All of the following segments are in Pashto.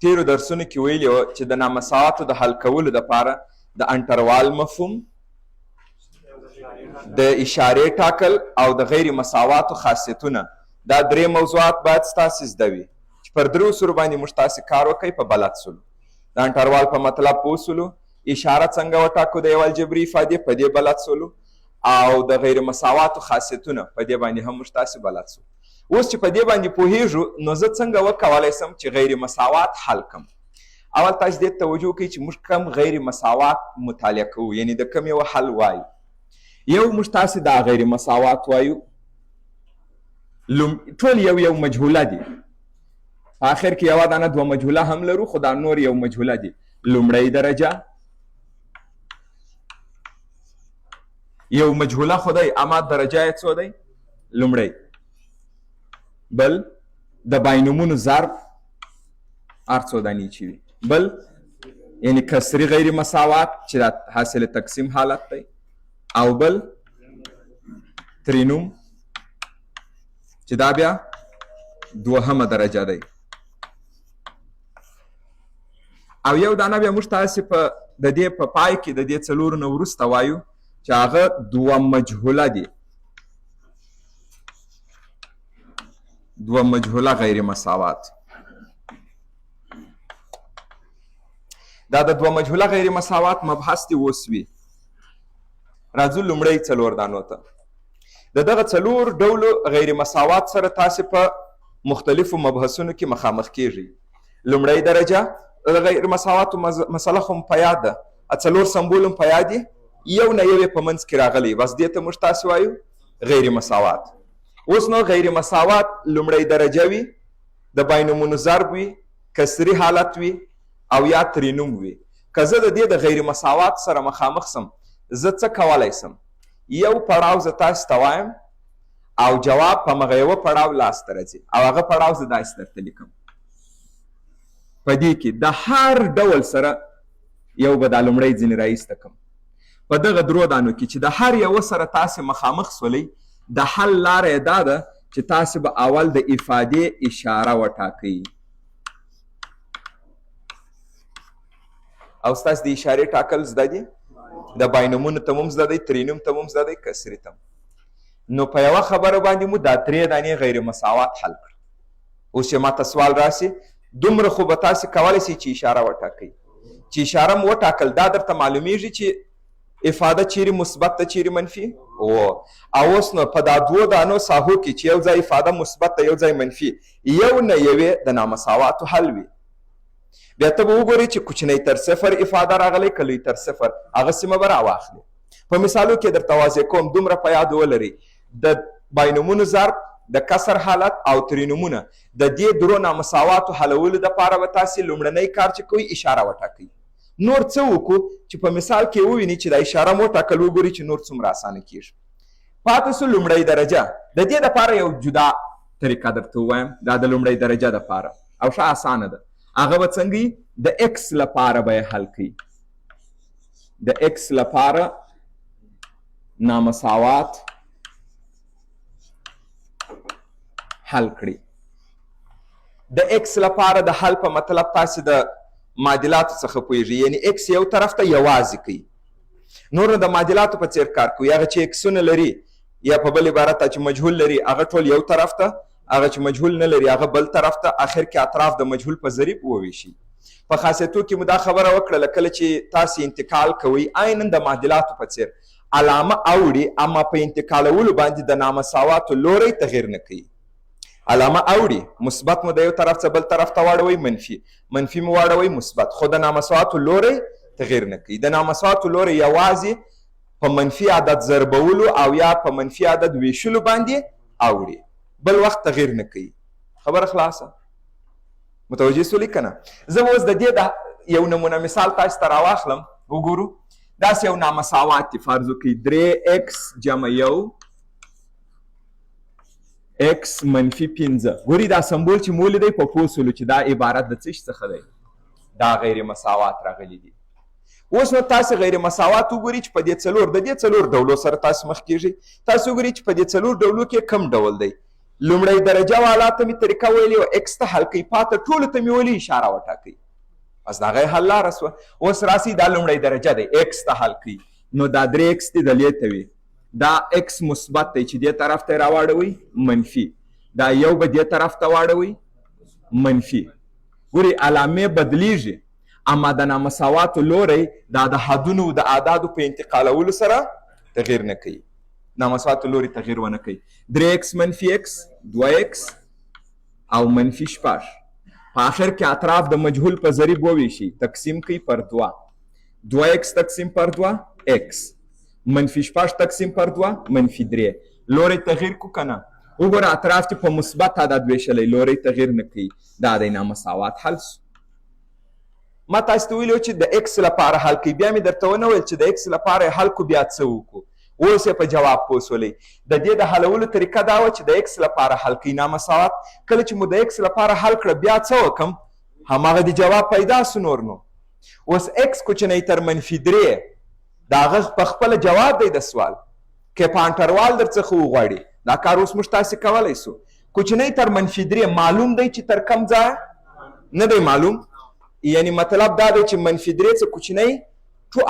تیرو درسونو کې ویلي وو چې د نامساواتو د حل کولو دپاره د انټروال مفهوم، د اشارې ټاکل او د غیر مساواتو خاصیتونه، دا درې موضوعات باید ستاسې زده وي چې پر درو سرو باندې موږ تاسې کار وکئ په بلد سولو. د انټروال په مطلب پوه سولو، اشاره څنګه وټاکو د یو الجبري افادې په دې بلد سولو، او د غیر مساواتو خاصیتونه په دې باندې هم موږ تاسې بلد سو. اوس چې په دې باندې پوهیږو نو زه څنګه وکولی سم چې غیر مساوات حل کم. اول تاسو دې توجه وکړئ چې موږ کم غیر مساوات مطالعه کوو، یعنی د کم یو حل وایو. یو موږ تاسې دا غیر مساوات وایو، ټول یو مجهوله دي، په آخر کې یوه دانه دوه مجهوله هم لرو، خو دا نور یو مجهوله دي. لومړی درجه یو مجهوله خو دی، اما درجه یې څو دی؟ لومړی. بل د باینومونو ضرب هر څو دانې چې وي. بل یعنی کسري غیر مساوات چې دا حاصل تقسیم حالت دی. او بل ترینوم چې دا بیا دوهمه درجه دی. او یو دانه بیا موږ تاسې په د دې په پای کې د دې څلورو نه وروسته وایو چې هغه دوه مجهوله دي، دوه مجهوله غیر مساوات. دا د دوه مجهوله غیر مساوات مبحث دی اوس وي. راځو لومړی څلور دانو ته. د دغه څلور ډولو غیر مساوات سره تاسې په مختلفو مبحثونو کې مخامخ کیږئ. لومړی درجه د غیر مساواتو مسله خو په یاد ده، څلور سمبول هم په یاد دي، یو نه یو په منځ کې راغلی، بس دې ته موږ تاسې وایو غیر مساوات. اوس نو غیر مساوات لومړی درجه وي، د باینومونو ضرب وي، کسري حالت وي، او یا ترینوم وي. که زه د دې د غیر مساوات سره مخامخ سم، زه څه کولی سم؟ یو پړاو زه تاسې ته وایم او جواب په مغه یوه پړاو لاسته راځي، او هغه پړاو زه داسې درته لیکم. په دې کې د هر ډول سره یو به دا لومړی ځینې رایسته کم. په دغه درو دانو کې چې د هر یوه سره تاسې مخامخ سولئ، د حل لاره یې دا ده چې تاسې به اول د افادې اشاره وټاکئ، او ستاسې د اشارې ټاکل زده دي، د باینومونو ته هم زده دی، ترینوم ته هم زده دی، کسري ته. نو په یوه خبره باندې مو دا درې دانې غیر مساوات حل کړ. اوس چې ماته سوال راسي، دومره خو به تاسې کولی سئ چې اشاره وټاکئ. چې اشاره مو وټاکل، دا درته معلومیږي چې افاده چیرې مثبت ده چیرې منفي. او اوس نو په دا دوو دانو ساحو کې چې یو ځای افاده مثبت ده یو ځای منفي، یو نه یوې د نامساواتو حل وي. بیا ته به وګورې چې کوچنی تر صفر افاده راغلی که لوی تر صفر، هغه سیمه به راواخلي. په مثالو کې درته واضح کوم، دومره په یاد ولرئ د باینومونو ضرب، د کسر حالت او ترینومونه، د دې درو نامساواتو حلولو دپاره به تاسې لومړنی کار چې کوئ اشاره وټاکئ. نور څه وکړو چې په مثال کې وویني چې دا اشاره مو ټاکل، وګوري چې نور څومره اسانه کیږي. پاتې سو لومړی درجه. د دې دپاره یو جدا طریقه درته ووایم، دا د لومړی درجه دپاره او ښه اسانه ده. هغه به څنګه د اکس لپاره به یې حل کړي. د اکس لپاره نامساوات حل کړي. د اکس لپاره د حل په مطلب تاسې د معادلاتو څخه پوهیږئ، یعنی اکس یو طرف ته یوازې کوي. نور نو د معادلاتو په څیر کار کوي. هغه چې اکسونه لري یا په بل عبارت چې مجهول لري، هغه ټول یو طرف ته، هغه چې مجهول نه لري هغه بل طرف ته، آخر کې اطراف د مجهول په ضریب وویشي. په خاصیتو کې مو دا خبره وکړله، کله چې تاسې انتقال کوئ عینا د معادلاتو په څیر علامه اوړي، اما په انتقالولو باندې د نامساواتو لوری تغییر نه کوي. علامه اوړي، مثبت مو د یو طرف څخه بل طرف ته واړوئ، منفي مو واړوئ مثبت، خو د نامساواتو لوری تغییر نه کوي. د نامساواتو لوری یوازې په منفي عدد ضربولو او یا په منفي عدد ویشلو باندې اوړي، بل وخت تغییر نه کوي. خبره خلاصه؟ متوجه سولې که نه؟ زه اوس د دې د یو نمونه مثال تاسو ته راواخلم. وګورو داسې یو نامساوات دی، فرض وکړئ 3x جمع 1 x منفي 5. ګوري دا سمبول چې مو لیدی په پوه سولو چې دا عبارت د څه شي څخه دی؟ دا غیر مساوات راغلی دي. اوس نو تاسې غیر مساوات وګورئ چې په دې څلور ډولو سره تاسو مخ کیږئ. تاسو وګورئ چې په دې څلور ډولو کې کم ډول دی. لومړی درجه والا ته مې طریقه ویلې وه اکس ته حل کوي پاته ټولو ته مې ولې اشاره وټاکئ بس د هغه حل لاره سوه اوس راسي دا لومړی درجه دی اکس ته حل کوي نو دا 3 اکس دي د لې ته وي دا اکس مثبت دی چې دې طرف ته یې راواړوئ منفي دا یو به دې طرف ته واړوئ منفي ګورئ علامې بدلیږي اما د نامساواتو لوری دا د حدونو د اعدادو په انتقالولو سره تغییر نه کوي نامساواتو لوری تغییر ونه کوي 3x منفي x 2x او منفي 6 په آخر کې اطراف د مجهول په ضریب وویشي تقسیم کوي پر 2x تقسیم پر 2 x منفي 6 تقسیم پر 2 منفي 3 لوری تغییر کو کنه وګوره اطراف چې په مثبت عدد ویشلی لوری تغییر نه کوي دا د نامساوات حل سو ما تاسو ته ویلو چې د اکس لپاره حل کوي بیا مې درته ونه ویل چې د اکس لپاره حل کو بیا څه وکړو اوس یې په جواب پوه سولئ د دې د حلولو طریقه دا وه چې د اکس لپاره حل کوي نامساوات کله چې مو د اکس لپاره حل کړه بیا څه وکړم هماغه د جواب پیدا سو نور نو اوس اکس کوچنی تر منفي 3 د هغه په خپله جواب دی د سوال که په انټروال در څخه وغواړي دا کار اوس موږ تاسې کولی سو کوچنی تر منفي 3 معلوم دی چې تر کم ځایه نه دی معلوم یعنی مطلب دا دی چې منفي 3 څه کوچنی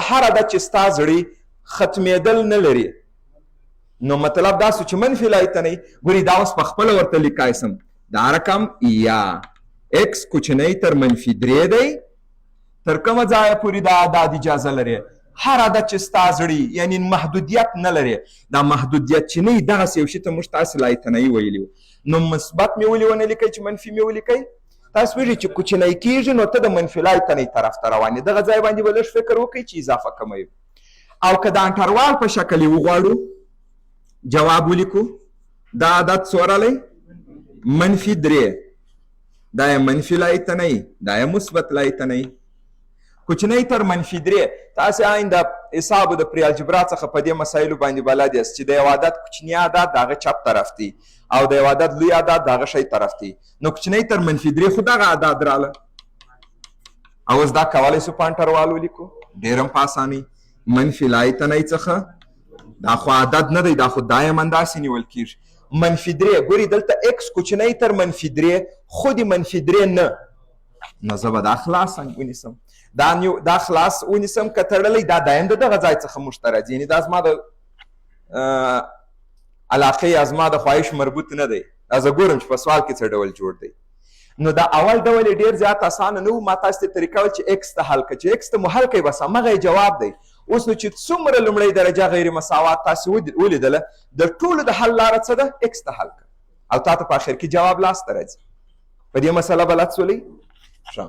هر عدد چې ستا زړی ختمېدل نه لري نو مطلب دا سو چې منفي لایتنی ګوري دا اوس په خپله ورته لیکای سم دا رقم یا اکس کوچنی تر منفي 3 دی تر کومه ځایه پورې دا عدد اجازه لري هر عدد چې ستا زړی یعنی محدودیت نه لري دا محدودیت چې نه وي دغسې یو شي ته موږ تاسې لایتنی ویلي نو مثبت مې ولې ونه لیکئ چې منفي مې ولیکئ تاسو ویلي چې کوچنی کېږي نو ته د منفي لایتنۍ طرف ته روان یې دغه ځای باندې به لږ فکر وکړئ چې اضافه کموي او که د انټروال په شکل یې وغواړو جواب ولیکو دا عدد څو رالی منفي 3 دا یې منفي لایتنۍ دا یې مثبت لایتنۍ کوچنی تر منفي 3 تاسې آین د حسابو د پری الجبرا څخه په دې مسایلو باندې بلد یاست چې د یو عدد کوچني عدد د هغه چپ طرف دی او د یو عدد لوی عدد د هغه شی طرف دی نو کوچنی تر منفي 3 خو دغه عدد راله او اوس دا کولی سو په انټروال ولیکو ډېر هم په اسانۍ منفي لایتنۍ څخه دا خو عدد نه دی دا خو دایم همداسې نیول کېږي منفي 3 ګوري دلته اکس کوچنی تر منفي 3 خو د منفي 3 نه نو زه به دا خلاص ونیسم دا خلاص ونیسم که تړلی دا دایم د دغه ځای څخه موږ ته راځي یعنې دا زما د علاقې یا زما د خواهش مربوط نه دی دا زه ګورم چې په سوال کې څه ډول جوړ دی نو دا اول ډول یې ډېر زیات اسانه نه و ما تاسو ته طریقه ویل چې اکس ته حل کړه چې اکس ته مو حل کوئ بس همغه یې جواب دی اوس نو چې څومره لومړی درجه غیر مساوات تاسې ولیدله د ټولو د حل لاره څه ده اکس ته حل کړه او تا ته په اخر کې جواب لاس ته راځي په دې مسله بلد سولئ ښه